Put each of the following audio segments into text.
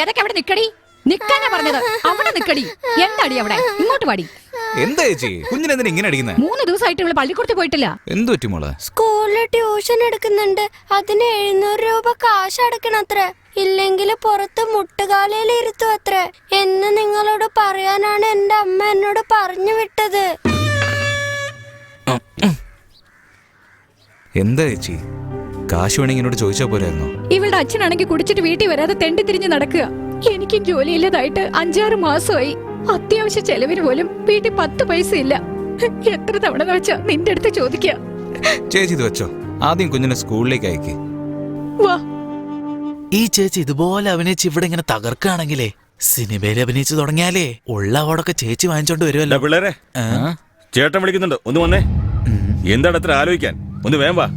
ഏതൊക്കെ അവിടെ നിക്കടി, നിക്കാനാ പറഞ്ഞത്. അവിടെ നിക്കടി. എന്താടി അവിടെ? ഇങ്ങോട്ട് പാടി. എന്താ ചേച്ചി കുഞ്ഞിനെന്തിനാ ഇങ്ങനെ അടിക്കുന്നത്? 3 ദിവസമായിട്ട് ഇവള് പള്ളിക്കൂടത്തിൽ പോയിട്ടില്ല. എന്തു പറ്റി മോളെ? സ്കൂളില് ട്യൂഷൻ എടുക്കുന്നുണ്ട്. അതിന് 700 രൂപ കാശ് അടക്കണത്ര. ഇല്ലെങ്കിൽ പുറത്ത് മുട്ടുകാലയിൽ ഇരുത്തു അത്ര എന്ന് നിങ്ങളോട് പറയാനാണ് എന്റെ അമ്മ എന്നോട് പറഞ്ഞു വിട്ടത്. എന്താ ചേച്ചി കാശ് വേണമെങ്കിൽ എന്നോട് ചോദിച്ചാ പോരായിരുന്നോ? ഇവളുടെ അച്ഛനാണെങ്കിൽ കുടിച്ചിട്ട് വീട്ടിൽ വരാതെ തെണ്ടി തിരിഞ്ഞ് നടക്കുക. എനിക്കും ജോലിയില്ലതായിട്ട് 5-6 മാസമായി. അത്യാവശ്യ ചെലവിന് പോലും വീട്ടിൽ 10 പൈസ ഇല്ല. എത്ര തവണ വെച്ചാ നിന്റെ അടുത്ത് ചോദിക്കുക. ചേച്ചി ഇത് വെച്ചോ, ആദ്യം കുഞ്ഞിനെ സ്കൂളിലേക്ക് അയക്ക്. വാ. ഈ ചേച്ചി ഇതുപോലെ അഭിനയിച്ച് ഇവിടെ ഇങ്ങനെ തകർക്കുകയാണെങ്കിലേ സിനിമയിൽ അഭിനയിച്ചു തുടങ്ങിയാലേ ഉള്ള അവാർഡൊക്കെ ചേച്ചി വാങ്ങിച്ചോണ്ട് വരുമല്ലോ. പിള്ളേരെ ചേട്ടൻ വിളിക്കുന്നുണ്ട്, ഒന്ന് വന്നേ. എന്താണ് അത്ര ആലോചിക്കാൻ? ഒന്ന് വേം വാ.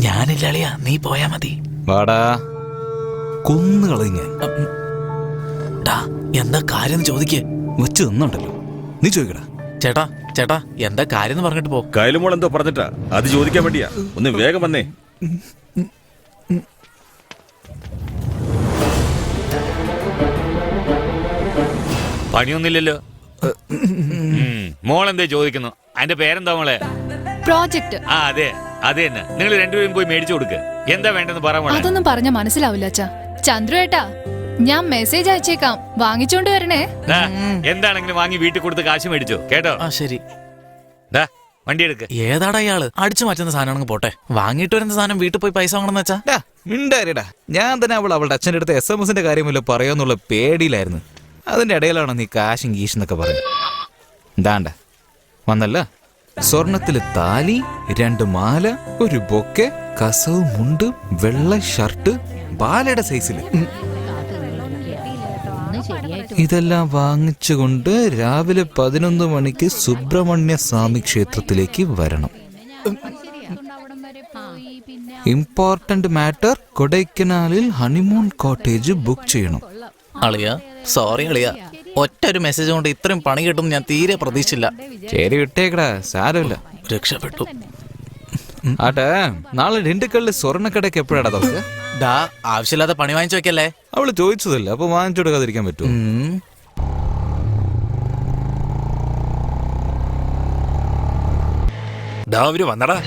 ഞാനില്ലാളിയാ, നീ പോയാ മതി. വാടാ, കൊന്നുകളഞ്ഞ എന്താ കാര്യം ചോദിക്കേ? വെച്ച് നിന്നുണ്ടല്ലോ, നീ ചോദിക്കടാ. ചേട്ടാ ചേട്ടാ എന്താ കാര്യം പറഞ്ഞിട്ട് പോ. കൈലുമോൾ എന്തോ പറഞ്ഞിട്ടാ, അത് ചോദിക്കാൻ വേണ്ടിയാ. ഒന്ന് വേഗം വന്നേ. പണിയൊന്നുമില്ലല്ലോ. മോളെന്തേ ചോദിക്കുന്നു? അതിന്റെ പേരെന്താ മോളെ? പ്രോജക്റ്റ്. ആ അതെ അത് തന്നെ. നിങ്ങൾ രണ്ടുപേരും പോയി മേടിച്ചു കൊടുക്ക്. എന്താ വേണ്ടെന്ന് പറ മോളെ. അതൊന്നും പറഞ്ഞ മനസ്സിലാവില്ല അച്ഛാ. ചന്ദ്രു ഏട്ടാ, ഞാൻ മെസ്സേജ് അയച്ചേക്കാം, വാങ്ങിച്ചോണ്ട് വരണേ. എന്താണെങ്കിലും വാങ്ങി വീട്ടിൽ കൊടുത്ത് കാശ് മേടിച്ചോ, കേട്ടോ? ആ ശരി. വണ്ടി എടുക്ക്. ഏതാടാ ഇയാള്? അടിച്ചു മാറ്റുന്ന സാധനമാണെങ്കിൽ പോട്ടെ, വാങ്ങിട്ട് വരുന്ന സാധനം വീട്ടിൽ പോയി പൈസ വാങ്ങണമെന്ന് വെച്ചാ മിണ്ടാരിടാ. ഞാൻ തന്നെ അവളുടെ അച്ഛൻ്റെ അടുത്ത് SMS കാര്യമല്ലോ പറയാന്നുള്ള പേടിയിലായിരുന്നു. അതിന്റെ ഇടയിലാണ് നീ കാശും ഗീഷെന്നൊക്കെ പറഞ്ഞു. എന്താണ്ട വന്നല്ല, സ്വർണത്തില് താലി, 2 മാല, ഒരു ബൊക്കെ, കസവ് മുണ്ട്, വെള്ള ഷർട്ട്, ബാലയുടെ സൈസില്. ഇതെല്ലാം വാങ്ങിച്ചുകൊണ്ട് രാവിലെ 11 മണിക്ക് സുബ്രഹ്മണ്യ സ്വാമി ക്ഷേത്രത്തിലേക്ക് വരണം. ഇമ്പോർട്ടന്റ് മാറ്റർ, കൊടൈക്കനാലിൽ ഹണിമൂൺ കോട്ടേജ് ബുക്ക് ചെയ്യണം. അളിയ സോറി അളിയ, ഒറ്റ ഒരു മെസ്സേജ് കൊണ്ട് ഇത്രയും പണി കിട്ടും ഞാൻ തീരെ പ്രതീക്ഷിച്ചില്ല. ശരി വിട്ടേക്കടാ, സാരമില്ല. രക്ഷപ്പെട്ടു. ആട്ടെ, നാളെ ഡിണ്ടുക്കല്ലിൽ സ്വർണ്ണക്കടയ്ക്ക് എപ്പോഴാടാ നമുക്ക്? ആവശ്യമില്ലാതെ പണി വാങ്ങിച്ചു വെക്കല്ലേ. അവള് ചോദിച്ചതല്ലേ, അപ്പൊ വാങ്ങിച്ചു കൊടുക്കാതിരിക്കാൻ പറ്റുമോ? അവര് വന്നടാ.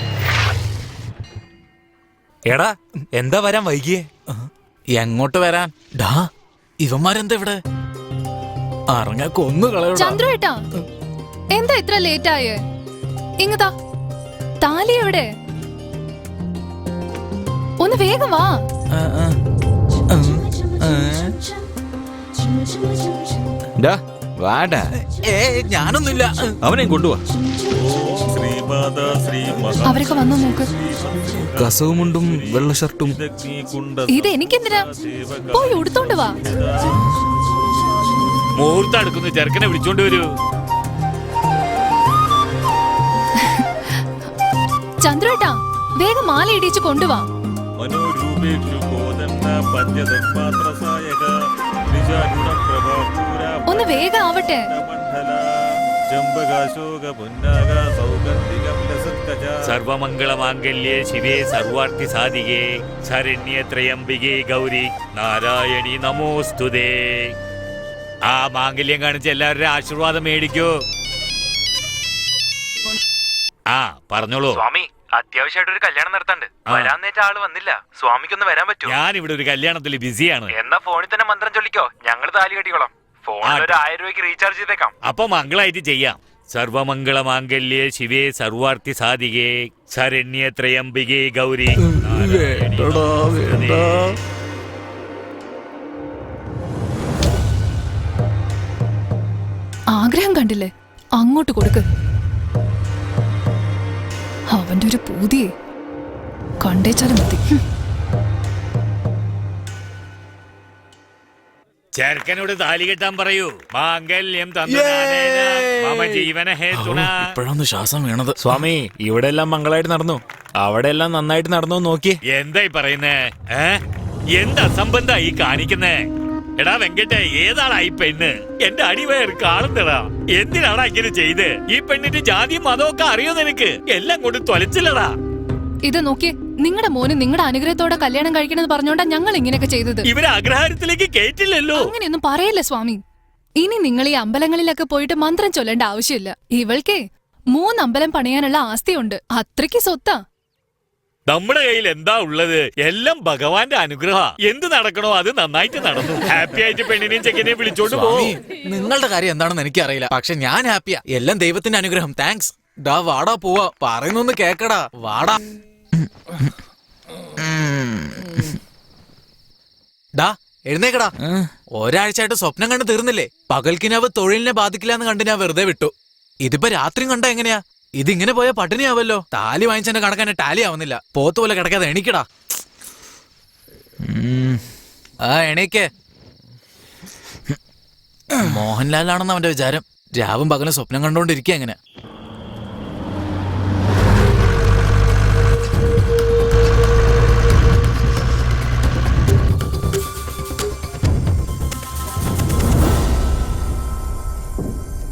എടാ എന്താ വരാൻ വൈകിയേ? എങ്ങോട്ട് വരാൻ? ഇവന്മാരെന്താ ഇവിടെ? അറിഞ്ഞ കൊന്നു കളയോ. ചന്ദ്രു ഏട്ടാ, എന്താ ഇത്ര ലേറ്റ് ആയേ? ഇങ്ങതാ താലി എവിടെ? ഒന്ന് വേഗം വാ. വാടാ. ഞാനൊന്നുമില്ല. അവനെ കൊണ്ടുവാ. അവരൊക്കെ വന്നു നോക്ക്. കസവുമുണ്ടും വെള്ള ഷർട്ടും. ഇത് എനിക്കെന്തിനാ? പോയി ഉടുത്തോണ്ട് വാ. മുഹൂർത്തം അടുക്കുന്ന ചെറുക്കനെ വിളിച്ചോണ്ട് വരൂ. ചന്ദ്രു ഏട്ടാ, വേഗം മാല ഇടിച്ച് കൊണ്ടുവാ. ഒന്ന് വേഗം ആവട്ടെ. സർവമംഗളമാംഗല്യേ ശിവേ സർവാർത്ഥി സാധികേ ശരണ്യേ ത്രയംബികേ ഗൗരി നാരായണി നമോസ്തുതേ. ആ മാംഗല്യം കാണിച്ച് എല്ലാവരുടെ ആശീർവാദം മേടിക്കൂ. ആ പറഞ്ഞോളൂ. സ്വാമി, അത്യാവശ്യമായിട്ട് ഒരു കല്യാണം നടത്താണ്ട്. വരാന്നേറ്റ ആള് വന്നില്ല. സ്വാമിക്കൊന്ന് വരാൻ പറ്റുമോ? ഞാൻ ഇവിടെ ഒരു കല്യാണത്തിൽ ബിസിയാണ്. എന്നാ ഫോണിൽ തന്നെ മന്ത്രം ചൊല്ലിക്കോ, ഞങ്ങള് താലി കെട്ടിക്കോളാം. ഫോണിൽ ഒരു 1000 രൂപയ്ക്ക് റീചാർജ് ചെയ്തേക്കാം. അപ്പൊ മംഗളായിട്ട് ചെയ്യാം. സർവമംഗളമാംഗല്യേ ശിവേ സർവാർത്ഥി സാധികേ ശരണ്യേ ത്രയംബികേ ഗൗരി. ആഗ്രഹം കണ്ടില്ലേ? അങ്ങോട്ട് കൊടുക്ക്. അവന്റെ ഒരു പൂതിയെ കണ്ടേച്ചാലും മതി. ചെറുക്കനോട് താലി കെട്ടാൻ പറയൂ. മാംഗല്യം ഇപ്പോഴാണ് ശ്വാസം വീണത്. സ്വാമി, ഇവിടെ എല്ലാം മംഗളായിട്ട് നടന്നു, അവിടെ എല്ലാം നന്നായിട്ട് നടന്നു നോക്കി. എന്തായി പറയുന്നേ? എന്താ അസംബന്ധ ഈ കാണിക്കുന്നേ? എടാ വെങ്കട്ടെ, ഏതാടാ ഈ പെണ്ണ്? എന്റെ അടിവയർ കാണുന്നടാ. എന്തിനാടാ ഇങ്ങനെ ചെയ്ത്? ഈ പെണ്ണിന്റെ ജാതിയും മതവും ഒക്കെ അറിയോ നിനക്ക്? എല്ലാം കൊണ്ട് തൊലച്ചില്ലടാ. ഇത് നോക്കി, നിങ്ങളുടെ മോന് നിങ്ങളുടെ അനുഗ്രഹത്തോടെ കല്യാണം കഴിക്കണമെന്ന് പറഞ്ഞോണ്ടാ ഞങ്ങൾ ഇങ്ങനെയൊക്കെ ചെയ്തത്. ഇവരെ അഗ്രഹാരത്തിലേക്ക് കേറ്റില്ലല്ലോ. അങ്ങനെയൊന്നും പറയല്ലേ സ്വാമി. ഇനി നിങ്ങൾ ഈ അമ്പലങ്ങളിലൊക്കെ പോയിട്ട് മന്ത്രം ചൊല്ലേണ്ട ആവശ്യമില്ല. ഇവൾക്കേ 3 അമ്പലം പണിയാനുള്ള ആസ്തിയുണ്ട്. അത്രയ്ക്ക് സ്വത്താ. നമ്മുടെ കയ്യിൽ എന്താ ഉള്ളത്? എല്ലാം ഭഗവാന്റെ അനുഗ്രഹ. എന്ത് നടക്കണോ അത് നന്നായിട്ട് നടന്നു. ഹാപ്പി ആയിട്ട് പെണ്ണിനെയും ചെക്കനെയും വിളിച്ചോണ്ട് സ്വാമി, പോകും. നിങ്ങളുടെ കാര്യം എന്താണെന്ന് എനിക്കറിയില്ല. പക്ഷെ ഞാൻ ഹാപ്പിയാ. എല്ലാം ദൈവത്തിന്റെ അനുഗ്രഹം. താങ്ക്സ്. ഡാ വാടാ പോവാ. പറയുന്നൊന്ന് കേക്കടാ. വാടാ. ഡാ എഴുന്നേക്കടാ. ഒരാഴ്ചയായിട്ട് സ്വപ്നം കണ്ട് തീർന്നില്ലേ? പകൽക്കിനാവ് തൊഴിലിനെ ബാധിക്കില്ല എന്ന് കണ്ട് ഞാൻ വെറുതെ വിട്ടു. ഇതിപ്പോ രാത്രിയും കണ്ട എങ്ങനെയാ? ഇതിങ്ങനെ പോയാൽ പട്ടിണിയാവല്ലോ. താലി വാങ്ങിച്ചെന്നെ കണക്കാൻ ടാലി ആവുന്നില്ല. പോത്തുപോലെ കിടക്കാതെ എണീക്കടാ. ആ എണീക്കേ. മോഹൻലാലാണെന്ന് അവന്റെ വിചാരം. രാവും പകലും സ്വപ്നം കണ്ടോണ്ടിരിക്കുക എങ്ങനെ.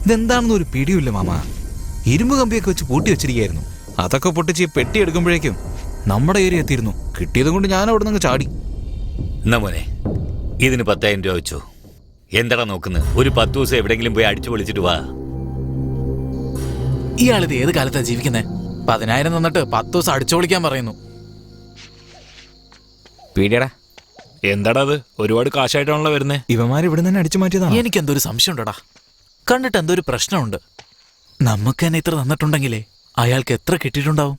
ഇതെന്താണെന്ന് ഒരു പിടിയില്ല മാമ. ഇരുമ്പ് കമ്പിയൊക്കെ വെച്ച് പൂട്ടി വെച്ചിരിക്കുകയായിരുന്നു. അതൊക്കെ പൊട്ടിച്ച് പെട്ടി എടുക്കുമ്പോഴേക്കും നമ്മുടെ ഏരിയ എത്തിയിരുന്നു. കിട്ടിയതും കൊണ്ട് ഞാൻ അവിടെ നിന്ന് ചാടി. എന്നാ മോനെ, ഇതിന് 10,000 രൂപ വെച്ചോ. എന്താടാ നോക്കുന്നത്? ഒരു 10 ദിവസം എവിടെങ്കിലും പോയി അടിച്ചു പൊളിച്ചിട്ട് വാ. ഇയാളിത് ഏത് കാലത്താ ജീവിക്കുന്നേ? 10,000 തന്നിട്ട് 10 ദിവസം അടിച്ചോളിക്കാൻ പറയുന്നു. പീടിയടാ. എന്താടാ അത്? ഒരുപാട് കാശായിട്ടാണല്ലോ വരുന്നേ. ഇവന്മാർ ഇവിടെ തന്നെ അടിച്ചു മാറ്റിയതാണ്. എനിക്ക് എന്തോ ഒരു സംശയം ഉണ്ടടാ. കണ്ടിട്ട് എന്തോ ഒരു പ്രശ്നമുണ്ട്. നമുക്ക് തന്നെ ഇത്ര തന്നിട്ടുണ്ടെങ്കിലേ അയാൾക്ക് എത്ര കിട്ടിയിട്ടുണ്ടാവും?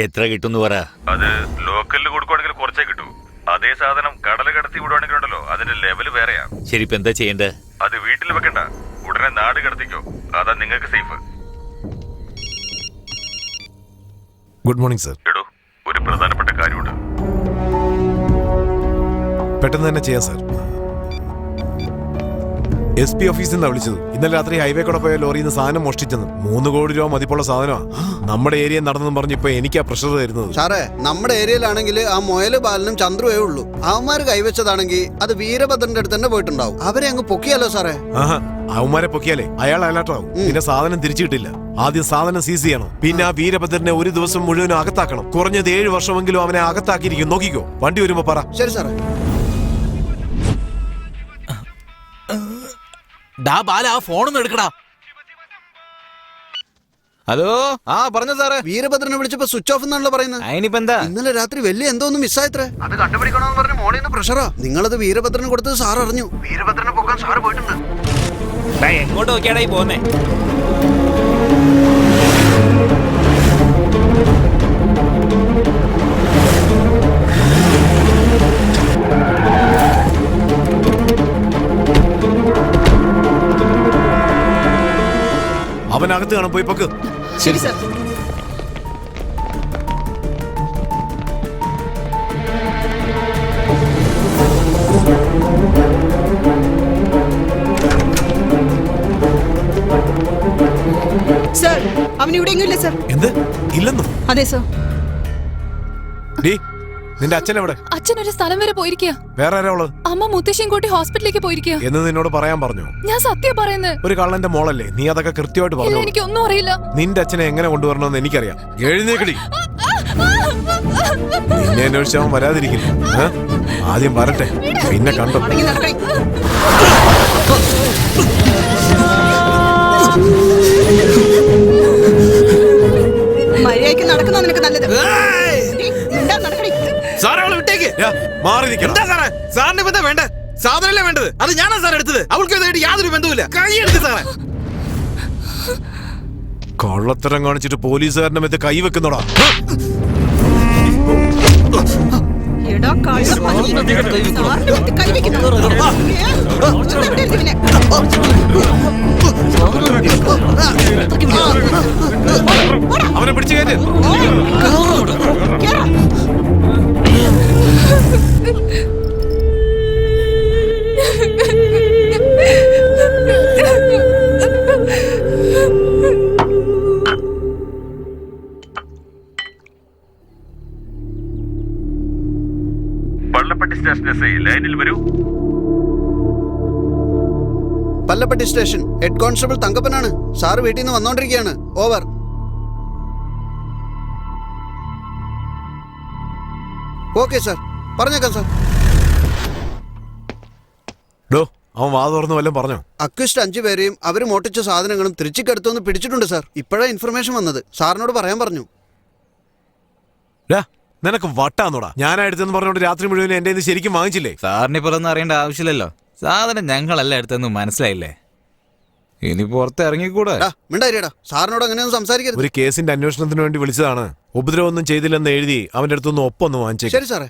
എത്ര കിട്ടുന്നു പറ. അത് ലോക്കലിൽ കൊടുക്കുവാണെങ്കിൽ കുറച്ചേ കിട്ടൂ. അതേ സാധനം കടൽ കടത്തി വിടുവാണെങ്കിൽ ഉണ്ടല്ലോ, അതിന്റെ ലെവല് വേറെയാ. ശരി, ഇപ്പൊ എന്താ ചെയ്യണ്ടേ? അത് വീട്ടിൽ വെക്കണ്ട, ഉടനെ നാട് കടത്തിക്കോ. അതാ നിങ്ങൾക്ക് സേഫ്. Good morning sir. എടോ, ഒരു പ്രധാനപ്പെട്ട കാര്യമുണ്ട്. പെട്ടെന്ന് തന്നെ ചെയ്യാം സർ. SP ഓഫീസിൽ നിന്നാണ് വിളിച്ചത്. ഇന്നലെ രാത്രി ഹൈവേ കൂടെ പോയ ലോറിയിൽ നിന്ന് സാധനം മോഷ്ടിച്ചെന്ന്. 3 കോടി രൂപ മതിപ്പുള്ള സാധനമാണ്. നമ്മുടെ ഏരിയ നടന്നെന്ന് പറഞ്ഞ് ഇപ്പൊ എനിക്കാ പ്രഷർ തരുന്നത്. സാറേ, നമ്മുടെ ഏരിയയിലാണെങ്കിൽ ആ മൊയല് ബാലനും ചന്ദ്രുവേ ഉള്ളൂ. അവന്മാര് കൈവച്ചതാണെങ്കിൽ അത് വീരഭദ്രന്റെ അടുത്ത് തന്നെ പോയിട്ടുണ്ടാവും. അവരെ അങ്ങ് പൊക്കിയാലോ സാറേ? ആഹാ, അവന്മാരെ പൊക്കിയാലേ അയാൾ അലർട്ടാവും. പിന്നെ സാധനം തിരിച്ചു കിട്ടില്ല. ആദ്യം സാധനം സീസ് ചെയ്യണം. പിന്നെ ആ വീരഭദ്രനെ ഒരു ദിവസം മുഴുവനും അകത്താക്കണം. കുറഞ്ഞത് 7 വർഷമെങ്കിലും അവനെ അകത്താക്കിയിരിക്കും. നോക്കിക്കോ, വണ്ടി വരുമ്പോ പറ. ശരി സാറേ. ഡാ ബാല, ആ ഫോണൊന്നും എടുക്കടാ. ഹലോ, ആ പറഞ്ഞു സാറേ. വീരഭദ്രനെ വിളിച്ചപ്പോ സ്വിച്ച് ഓഫ് എന്നാണല്ലോ പറയുന്നത്. അതിനിപ്പോ എന്താ? ഇന്നലെ രാത്രി വലിയ എന്തോ ഒന്ന് മിസ്സായത്രേ. അത് കണ്ടുപിടിക്കണമെന്ന് പറഞ്ഞ് മോളിൽ നിന്ന് പ്രഷറാ. നിങ്ങളത് വീരഭദ്രന് കൊടുത്തത് സാർ അറിഞ്ഞു. വീരഭദ്രനെ പൊക്കാൻ സാറ് പോയിട്ടുണ്ട്. എങ്ങോട്ട് നോക്കിയാടാ ഈ പോന്നേ? അവനകത്ത് കാണാൻ പോയി പൊക്ക്. ശരി സർ. സർ, അവൻ ഇവിടെ ഇല്ല സർ. എന്ത്? ഇല്ലെന്നോ? അതെ സർ. നിന്റെ അച്ഛൻ എവിടെ? അച്ഛൻ ഒരു സ്ഥലം വരെ പോയിരിക്കുക. വേറെ ആരാ ഉള്ളത്? അമ്മ മുത്തശ്ശിയും കൂട്ടി ഹോസ്പിറ്റലിലേക്ക് പോയിരിക്കുക. എന്ന് നിന്നോട് പറയാൻ പറഞ്ഞു. ഞാൻ സത്യം പറയുന്നത്. ഒരു കള്ളന്റെ മോളല്ലേ നീ? അതൊക്കെ കൃത്യമായിട്ട് പറഞ്ഞു. എനിക്കൊന്നും അറിയില്ല. നിന്റെ അച്ഛനെ എങ്ങനെ കൊണ്ടുവരണമെന്ന് എനിക്കറിയാം. എഴുന്നേക്കടി. നിന്നെ അന്വേഷിച്ചവൻ വരാതിരിക്കില്ല. ആദ്യം വരട്ടെ, പിന്നെ കണ്ടോ. മര്യാദയ്ക്ക് നടക്കുന്ന നിനക്ക് നല്ലത്. മാറി നിൽക്കണം. സാറിന് എന്താ വേണ്ട? സാധനല്ലേ വേണ്ടത്? അത് ഞാനാ സാർ എടുത്തത്. അവൾക്ക് ഇതായിട്ട് യാതൊരു ബന്ധവുമില്ല. കൈയെടുത്ത് സാറേ. കള്ളത്തരം കാണിച്ചിട്ട് പോലീസുകാരന്റെ മെത്ത് കൈവെക്കുന്നോടാ. എടാ കള്ള സാറിന്റെ മെത്ത് കൈവയ്ക്കുന്നു. അവനെ പിടിച്ചു കയറ്റ്. പള്ളപ്പട്ടി സ്റ്റേഷൻ SI ലൈനിൽ വരൂ. പല്ലപ്പട്ടി സ്റ്റേഷൻ ഹെഡ് കോൺസ്റ്റബിൾ തങ്കപ്പനാണ്. സാറ് വീട്ടിൽ നിന്ന് വന്നോണ്ടിരിക്കുകയാണ്. ഓവർ. ഓക്കെ സാർ, പറഞ്ഞേക്കാം സാർ. ഡോ അവൻ വാ തുറന്ന് വല്ലതും പറഞ്ഞോ? അക്വിസ്റ്റ് 5 പേരെയും അവർ മോട്ടിച്ച സാധനങ്ങളും തിരിച്ചിക്കടുത്തൊന്ന് പിടിച്ചിട്ടുണ്ട് സാർ. ഇപ്പോഴാണ് ഇൻഫർമേഷൻ വന്നത്. സാറിനോട് പറയാൻ പറഞ്ഞു. ഡാ നിനക്ക് വട്ടാന്നോടാ. ഞാനായിട്ടെന്ന് പറഞ്ഞോണ്ട് രാത്രി മുഴുവൻ എന്റെ കയ്യിന്ന് ശരിക്കും വാങ്ങിച്ചില്ലേ? സാറിന് ഇപ്പോൾ ഒന്നും അറിയേണ്ട ആവശ്യമില്ലല്ലോ. സാധനം ഞങ്ങളല്ല എടുത്തെന്ന് മനസ്സിലായില്ലേ? ഇനി പുറത്ത് ഇറങ്ങിക്കൂടെ? മിണ്ടായിരിടാ, സാറിനോട് അങ്ങനെയൊന്നും സംസാരിക്കരുത്. ഒരു കേസിന്റെ അന്വേഷണത്തിന് വേണ്ടി വിളിച്ചതാണ്. ഉപദ്രവമൊന്നും ചെയ്തില്ലെന്ന് എഴുതി അവന്റെ അടുത്തൊന്ന് ഒപ്പൊന്ന് വാങ്ങിച്ചേക്കും. ശരി സാറേ.